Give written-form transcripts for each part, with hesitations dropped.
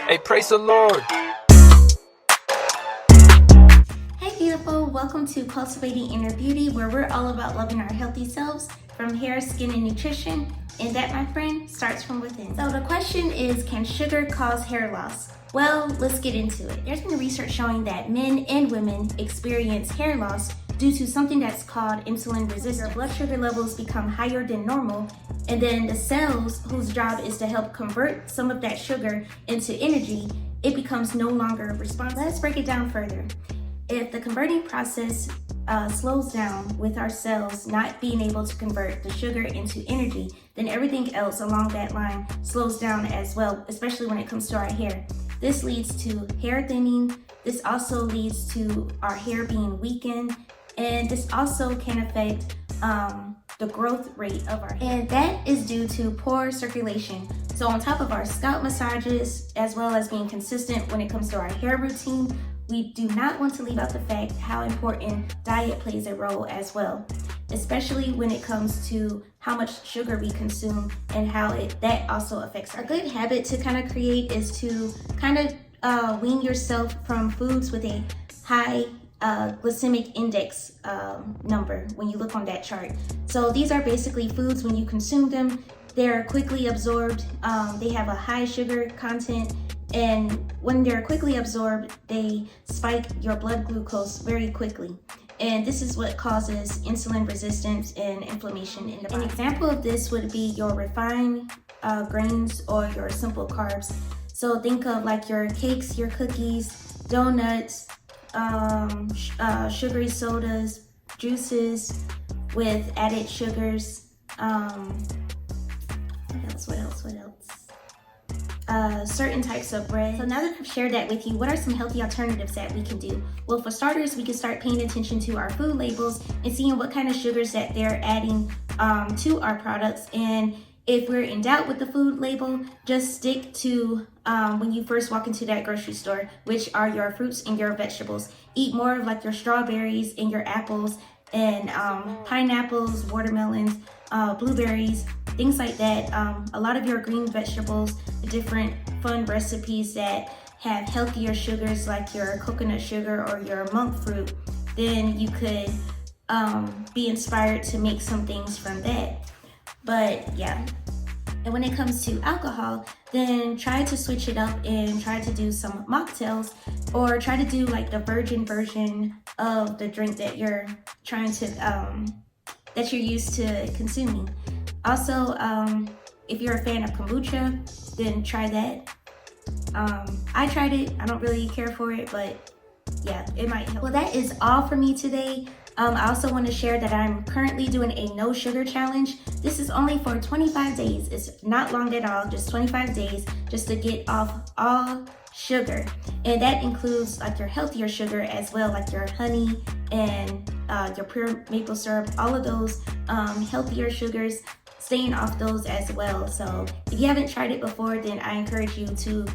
Hey, praise the Lord. Hey beautiful, welcome to Cultivating Inner Beauty, where we're all about loving our healthy selves from hair, skin, and nutrition. And that, my friend, starts from within. So the question is, can sugar cause hair loss? Well, let's get into it. There's been research showing that men and women experience hair loss due to something that's called insulin resistance. Your blood sugar levels become higher than normal, and then the cells whose job is to help convert some of that sugar into energy, it becomes no longer responsive. Let's break it down further. If the converting process slows down with our cells not being able to convert the sugar into energy, then everything else along that line slows down as well, especially when it comes to our hair. This leads to hair thinning. This also leads to our hair being weakened, and this also can affect the growth rate of our hair. And that is due to poor circulation. So on top of our scalp massages, as well as being consistent when it comes to our hair routine, we do not want to leave out the fact how important diet plays a role as well, especially when it comes to how much sugar we consume and how that also affects our. A good habit to kind of create is to kind of wean yourself from foods with a high glycemic index number when you look on that chart. So these are basically foods, when you consume them, they're quickly absorbed, they have a high sugar content, and when they're quickly absorbed, they spike your blood glucose very quickly. And this is what causes insulin resistance and inflammation in the body. An example of this would be your refined grains or your simple carbs. So think of like your cakes, your cookies, donuts, sugary sodas, juices with added sugars. What else? Certain types of bread. So now that I've shared that with you, what are some healthy alternatives that we can do? Well, for starters, we can start paying attention to our food labels and seeing what kind of sugars that they're adding to our products. And if we're in doubt with the food label, just stick to when you first walk into that grocery store, which are your fruits and your vegetables. Eat more of like your strawberries and your apples and pineapples, watermelons, blueberries, things like that. A lot of your green vegetables, different fun recipes that have healthier sugars like your coconut sugar or your monk fruit, then you could be inspired to make some things from that. But yeah, and when it comes to alcohol, then try to switch it up and try to do some mocktails, or try to do like the virgin version of the drink that you're trying to that you're used to consuming. Also, if you're a fan of kombucha, then try that. I tried it. I don't really care for it, but yeah, it might help. Well, that is all for me today. I also want to share that I'm currently doing a no sugar challenge. This is only for 25 days. It's not long at all, just 25 days, just to get off all sugar. And that includes like your healthier sugar as well, like your honey and your pure maple syrup, all of those healthier sugars, staying off those as well. So if you haven't tried it before, then I encourage you to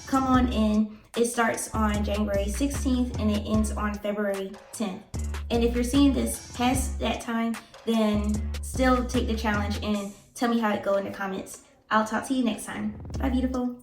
come on in. It starts on January 16th and it ends on February 10th. And if you're seeing this past that time, then still take the challenge and tell me how it goes in the comments. I'll talk to you next time. Bye, beautiful.